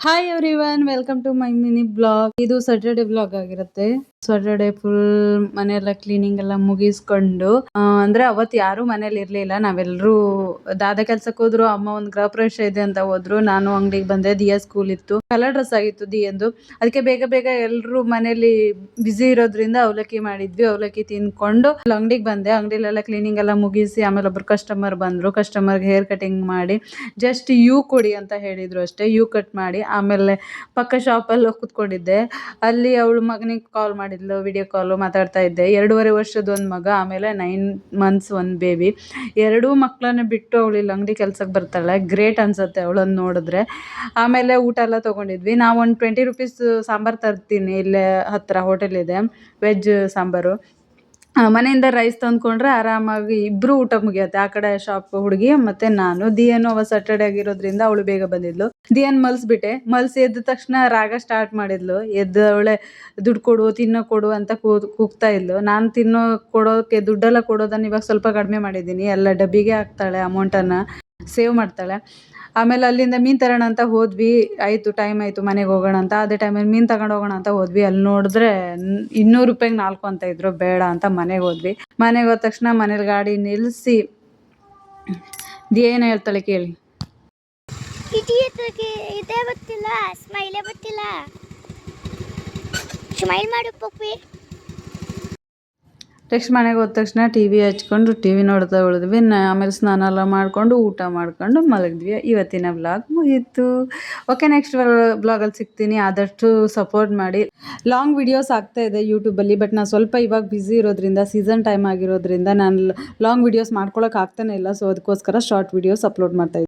Hi everyone, welcome to my mini blog. ಇದು Saturday blog ಆಗಿರುತ್ತೆ. Saturday full ಮನೆಯೆಲ್ಲ cleaning ಎಲ್ಲ ಮುಗಿಸ್ಕೊಂಡು ಅಂದ್ರೆ ಅವತ್ತು ಯಾರು ಮನೇಲಿ ಇರ್ಲಿಲ್ಲ. ನಾವೆಲ್ಲರೂ ದಾದ ಕೆಲ್ಸಕ್ಕೆ ಹೋದ್ರು, ಅಮ್ಮ ಒಂದು ಗೃಹ ಪ್ರವೇಶ ಇದೆ ಅಂತ ಹೋದ್ರು, ನಾನು ಅಂಗಡಿಗೆ ಬಂದೆ. ದಿಯಾ ಸ್ಕೂಲ್ ಇತ್ತು, ಕಲರ್ ಡ್ರೆಸ್ ಆಗಿತ್ತು ದಿಯಂದು. ಅದಕ್ಕೆ ಬೇಗ ಬೇಗ ಎಲ್ರು ಮನೇಲಿ ಬಿಸಿ ಇರೋದ್ರಿಂದ ಅವಲಕ್ಕಿ ಮಾಡಿದ್ವಿ. ಅವಲಕ್ಕಿ ತಿನ್ಕೊಂಡು ಅಂಗಡಿಗೆ ಬಂದೆ. ಅಂಗಡಿಲೆಲ್ಲ ಕ್ಲೀನಿಂಗ್ ಎಲ್ಲ ಮುಗಿಸಿ ಆಮೇಲೆ ಒಬ್ರು ಕಸ್ಟಮರ್ ಬಂದ್ರು. ಕಸ್ಟಮರ್ಗೆ ಹೇರ್ ಕಟಿಂಗ್ ಮಾಡಿ ಜಸ್ಟ್ ಯು ಕೊಡಿ ಅಂತ ಹೇಳಿದ್ರು ಅಷ್ಟೇ. ಯು ಕಟ್ ಮಾಡಿ ಆಮೇಲೆ ಪಕ್ಕ ಶಾಪಲ್ಲಿ ಹೋಗಿ ಕುತ್ಕೊಂಡಿದ್ದೆ. ಅಲ್ಲಿ ಅವಳು ಮಗನಿಗೆ ಕಾಲ್ ಮಾಡಿದ್ಲು, ವಿಡಿಯೋ ಕಾಲು ಮಾತಾಡ್ತಾ ಇದ್ದೆ. 2.5 ವರ್ಷದ ಒಂದು ಮಗ, ಆಮೇಲೆ 9 months ಒಂದು ಬೇಬಿ. ಎರಡೂ ಮಕ್ಕಳನ್ನ ಬಿಟ್ಟು ಅವಳು ಇಲ್ಲಿ ಅಂಗಡಿ ಕೆಲ್ಸಕ್ಕೆ ಬರ್ತಾಳೆ. ಗ್ರೇಟ್ ಅನ್ಸುತ್ತೆ ಅವಳನ್ನು ನೋಡಿದ್ರೆ. ಆಮೇಲೆ ಊಟ ಎಲ್ಲ ತೊಗೊಂಡಿದ್ವಿ. ನಾವು ಒಂದು 20 rupees ಸಾಂಬಾರು ತರ್ತೀನಿ, ಇಲ್ಲೇ ಹತ್ತಿರ ಹೋಟೆಲ್ ಇದೆ, ವೆಜ್ ಸಾಂಬಾರು. ಮನೆಯಿಂದ ರೈಸ್ ತಂದ್ಕೊಂಡ್ರೆ ಆರಾಮಾಗಿ ಇಬ್ರು ಊಟ ಮುಗಿಯುತ್ತೆ. ಆ ಕಡೆ ಶಾಪ್ ಹುಡುಗಿ ಮತ್ತೆ ನಾನು. ದಿಯನು ಅವ ಸ್ಯಾಟರ್ಡೆ ಆಗಿರೋದ್ರಿಂದ ಅವಳು ಬೇಗ ಬಂದಿದ್ಲು. ದಿಯನ್ ಮಲ್ಸ್ಬಿಟ್ಟೆ. ಮಲ್ಸಿ ಎದ್ದ ತಕ್ಷಣ ರಾಗ ಸ್ಟಾರ್ಟ್ ಮಾಡಿದ್ಲು. ಅವಳೆ ದುಡ್ಡು ಕೊಡು, ತಿನ್ನೋ ಕೊಡು ಅಂತ ಕೂಗ್ತಾ ಇದ್ಲು. ನಾನು ಕೊಡೋಕೆ ದುಡ್ಡೆಲ್ಲ ಕೊಡೋದನ್ನ ಇವಾಗ ಸ್ವಲ್ಪ ಕಡಿಮೆ ಮಾಡಿದ್ದೀನಿ. ಎಲ್ಲ ಡಬ್ಬಿಗೆ ಹಾಕ್ತಾಳೆ, ಅಮೌಂಟನ್ನು ಸೇವ್ ಮಾಡ್ತಾಳೆ. ಆಮೇಲೆ ಅಲ್ಲಿಂದ ಮೀನು ತರೋಣ ಅಂತ ಹೋದ್ವಿ. ಆಯಿತು, ಟೈಮ್ ಆಯಿತು ಮನೆಗೆ ಹೋಗೋಣ ಅಂತ. ಅದೇ ಟೈಮಲ್ಲಿ ಮೀನು ತಗೊಂಡು ಹೋಗೋಣ ಅಂತ ಹೋದ್ವಿ. ಅಲ್ಲಿ ನೋಡಿದ್ರೆ 200 ರೂಪಾಯಿಗೆ 4 ಅಂತ ಇದ್ರು. ಬೇಡ ಅಂತ ಮನೆಗೆ ಹೋದ್ವಿ. ಮನೆಗೆ ಹೋದ ತಕ್ಷಣ ಮನೇಲಿ ಗಾಡಿ ನಿಲ್ಲಿಸಿ ಏನು ಹೇಳ್ತಾಳೆ ಕೇಳಿ. ಇದೇ ಗೊತ್ತಿಲ್ಲ, ಸ್ಮೈಲೇ ಗೊತ್ತಿಲ್ಲ. ಸ್ಮೈಲ್ ಮಾಡು ಪಪ್ಪಿ. ನೆಕ್ಸ್ಟ್ ಮನೆಗೆ ಹೋದ ತಕ್ಷಣ ಟಿ ವಿ ಹಚ್ಕೊಂಡು ಟಿ ವಿ ನೋಡ್ತಾ ಉಳಿದ್ವಿ. ಆಮೇಲೆ ಸ್ನಾನ ಎಲ್ಲ ಮಾಡಿಕೊಂಡು ಊಟ ಮಾಡ್ಕೊಂಡು ಮಲಗಿದ್ವಿ. ಇವತ್ತಿನ ಬ್ಲಾಗ್ ಮುಗೀತು. ಓಕೆ, ನೆಕ್ಸ್ಟ್ ಬ್ಲಾಗಲ್ಲಿ ಸಿಗ್ತೀನಿ. ಆದಷ್ಟು ಸಪೋರ್ಟ್ ಮಾಡಿ. ಲಾಂಗ್ ವಿಡಿಯೋಸ್ ಆಗ್ತಾ ಇದೆ ಯೂಟ್ಯೂಬಲ್ಲಿ, ಬಟ್ ನಾನು ಸ್ವಲ್ಪ ಇವಾಗ ಬ್ಯುಸಿ ಇರೋದ್ರಿಂದ, ಸೀಸನ್ ಟೈಮ್ ಆಗಿರೋದ್ರಿಂದ ನಾನು ಲಾಂಗ್ ವಿಡಿಯೋಸ್ ಮಾಡ್ಕೊಳಕ್ಕೆ ಆಗ್ತಾನೆ ಇಲ್ಲ. ಸೊ ಅದಕ್ಕೋಸ್ಕರ ಶಾರ್ಟ್ ವಿಡಿಯೋಸ್ ಅಪ್ಲೋಡ್ ಮಾಡ್ತಾ ಇದ್ದೀನಿ.